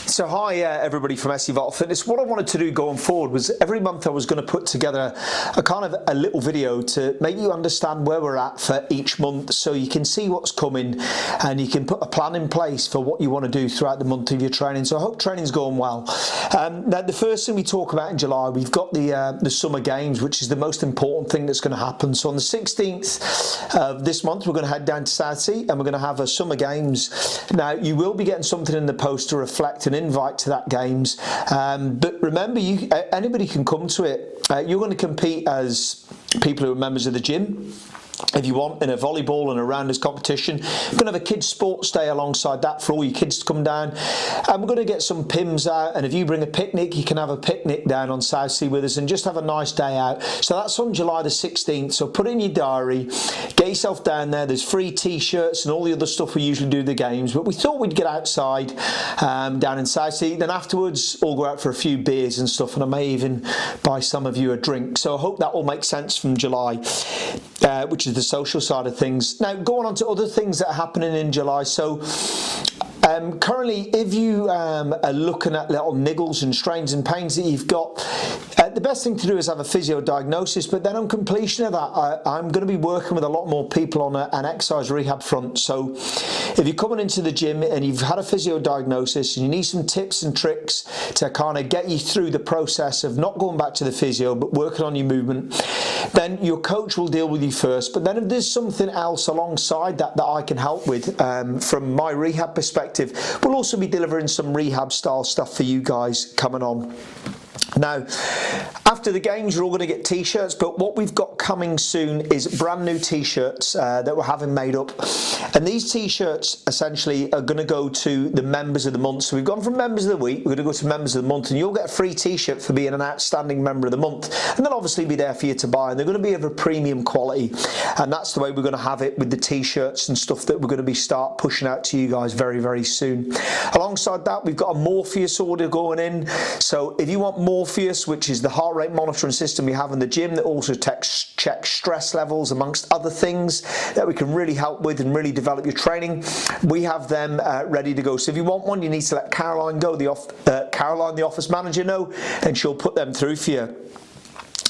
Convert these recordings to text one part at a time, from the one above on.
So hi everybody from SC Vital Fitness. What I wanted to do going forward was every month I was going to put together a kind of a little video to make you understand where we're at for each month, so you can see what's coming and you can put a plan in place for what you want to do throughout the month of your training. So I hope training's going well. Now the first thing we talk about in July, we've got the Summer Games, which is the most important thing that's going to happen. So on the 16th of this month we're going to head down to Southsea and we're going to have a Summer Games. Now you will be getting something in the post to reflect an invite to that games, but remember, anybody can come to it. You're going to compete as people who are members of the gym, if you want, in a volleyball and a rounders competition. We're going to have a kids sports day alongside that for all your kids to come down, and we're going to get some PIMs out, and if you bring a picnic, you can have a picnic down on Southsea with us and just have a nice day out. So that's on July the 16th, so put it in your diary, get yourself down there. There's free t-shirts and all the other stuff we usually do at the games, but we thought we'd get outside down in Southsea, then afterwards all go out for a few beers and stuff, and I may even buy some of you a drink. So I hope that will make sense from July, which is the social side of things. Now going on to other things that are happening in July. So currently, if you are looking at little niggles and strains and pains that you've got, the best thing to do is have a physio diagnosis, but then on completion of that, I'm going to be working with a lot more people on an exercise rehab front. So if you're coming into the gym and you've had a physio diagnosis and you need some tips and tricks to kind of get you through the process of not going back to the physio but working on your movement, then your coach will deal with you first. But then if there's something else alongside that I can help with from my rehab perspective, we'll also be delivering some rehab style stuff for you guys coming on. Now, after the games, you're all going to get t-shirts, but what we've got coming soon is brand new t-shirts that we're having made up, and these t-shirts essentially are going to go to the members of the month. So we've gone from members of the week, we're going to go to members of the month, and you'll get a free t-shirt for being an outstanding member of the month, and they'll obviously be there for you to buy, and they're going to be of a premium quality, and that's the way we're going to have it with the t-shirts and stuff that we're going to be start pushing out to you guys very, very soon. Alongside that, we've got a Morpheus order going in. So if you want Morpheus, which is the heart rate monitoring system we have in the gym that also checks stress levels amongst other things that we can really help with and really develop your training, we have them ready to go. So if you want one, you need to let Caroline go, Caroline, the office manager, know, and she'll put them through for you.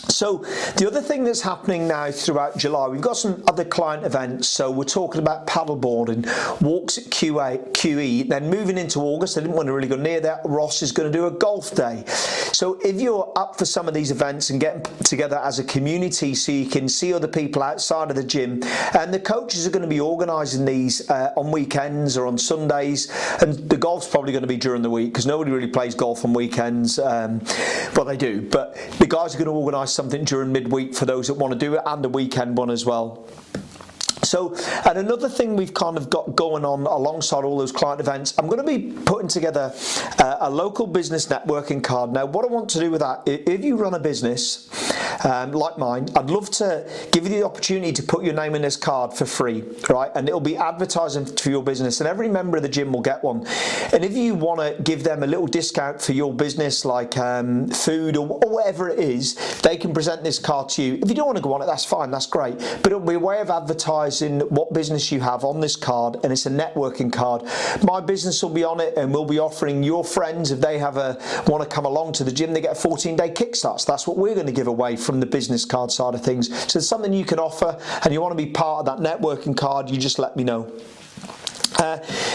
So the other thing that's happening now throughout July, we've got some other client events. So we're talking about paddleboarding, walks at QE, then moving into August, I didn't want to really go near that, Ross is going to do a golf day. So if you're up for some of these events and getting together as a community so you can see other people outside of the gym, and the coaches are going to be organising these on weekends or on Sundays, and the golf's probably going to be during the week because nobody really plays golf on weekends. Well, they do, but the guys are going to organise something during midweek for those that want to do it, and a weekend one as well. So, and another thing we've kind of got going on alongside all those client events, I'm going to be putting together a local business networking card. Now, what I want to do with that, if you run a business like mine, I'd love to give you the opportunity to put your name in this card for free, right? And it'll be advertising for your business, and every member of the gym will get one. And if you want to give them a little discount for your business, like food or whatever it is, they can present this card to you. If you don't want to go on it, that's fine, that's great. But it'll be a way of advertising what business you have on this card, and it's a networking card. My business will be on it, and we'll be offering your friends, if they have want to come along to the gym, they get a 14-day kickstart. So that's what we're going to give away from the business card side of things. So it's something you can offer, and you want to be part of that networking card, you just let me know.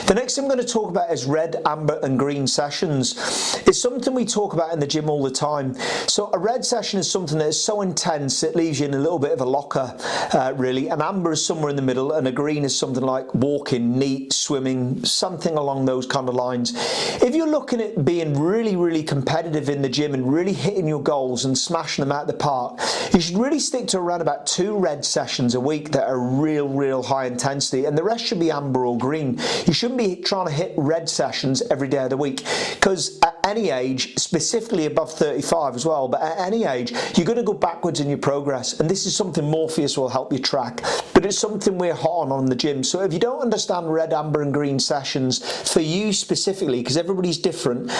The next thing I'm going to talk about is red, amber and green sessions. It's something we talk about in the gym all the time. So a red session is something that is so intense it leaves you in a little bit of a locker, really. An amber is somewhere in the middle, and a green is something like walking, neat, swimming, something along those kind of lines. If you're looking at being really, really competitive in the gym and really hitting your goals and smashing them out the park, you should really stick to around about 2 red sessions a week that are real high intensity, and the rest should be amber or green. You shouldn't be trying to hit red sessions every day of the week, because at any age, specifically above 35 as well, but at any age, you're going to go backwards in your progress, and this is something Morpheus will help you track, but it's something we're hot on the gym. So if you don't understand red, amber and green sessions for you specifically, because everybody's different,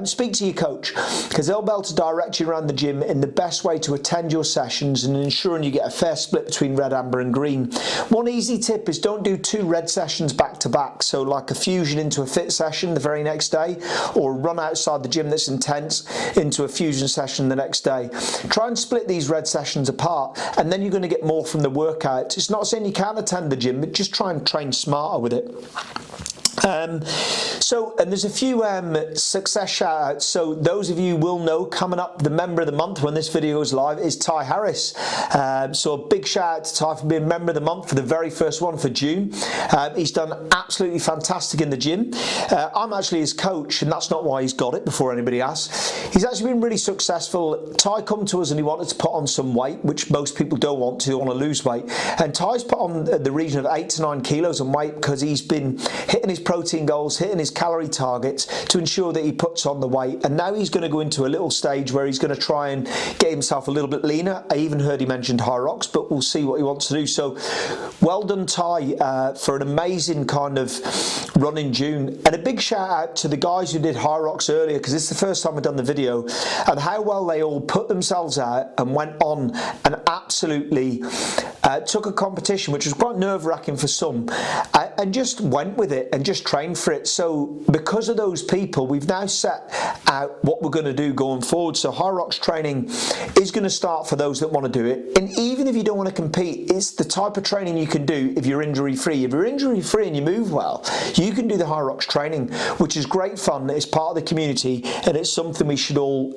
speak to your coach, because they'll be able to direct you around the gym in the best way to attend your sessions and ensuring you get a fair split between red, amber and green. One easy tip is don't do 2 red sessions back to back. back. So like a fusion into a fit session the very next day, or a run outside the gym that's intense into a fusion session the next day. Try and split these red sessions apart, and then you're going to get more from the workout. It's not saying you can't attend the gym, but just try and train smarter with it. And there's a few success shout outs. So those of you will know, coming up, the member of the month when this video is live is Ty Harris. So a big shout out to Ty for being member of the month for the very first one for June. He's done absolutely fantastic in the gym. I'm actually his coach, and that's not why he's got it, before anybody asks. He's actually been really successful. Ty come to us and he wanted to put on some weight, which most people don't want to, they want to lose weight. And Ty's put on the region of 8 to 9 kilos in weight because he's been hitting his protein goals, hitting his calorie targets to ensure that he puts on the weight. And now he's going to go into a little stage where he's going to try and get himself a little bit leaner. I even heard he mentioned high rocks, but we'll see what he wants to do. So well done, Ty, for an amazing kind of run in June. And a big shout out to the guys who did high rocks earlier, because this is the first time I've done the video, and how well they all put themselves out and went on and absolutely took a competition which was quite nerve-wracking for some, and just went with it and just trained for it. So because of those people, we've now set out what we're going to do going forward. So high rocks training is going to start for those that want to do it. And even if you don't want to compete, it's the type of training you can do if you're injury free. If you're injury free and you move well, you can do the high rocks training, which is great fun. It's part of the community, and it's something we should all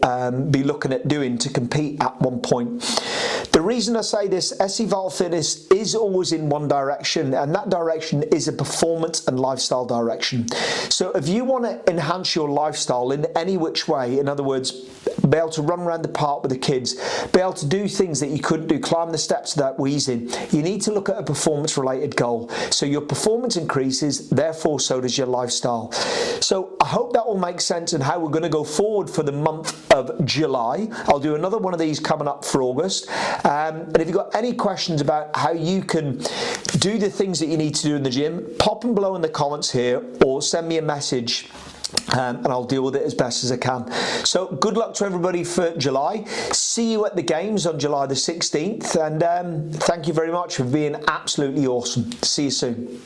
be looking at doing to compete at one point. The reason I say this, SC Vital Fitness is always in one direction, and that direction is a performance and lifestyle direction. So if you want to enhance your lifestyle in any which way, in other words, be able to run around the park with the kids, be able to do things that you couldn't do, climb the steps without wheezing, you need to look at a performance related goal. So your performance increases, therefore so does your lifestyle. So I hope that all makes sense and how we're going to go forward for the month of July. I'll do another one of these coming up for August. And if you've got any questions about how you can do the things that you need to do in the gym, pop them below in the comments here, or send me a message. And I'll deal with it as best as I can. So good luck to everybody for July. See you at the games on July the 16th, and thank you very much for being absolutely awesome. See you soon.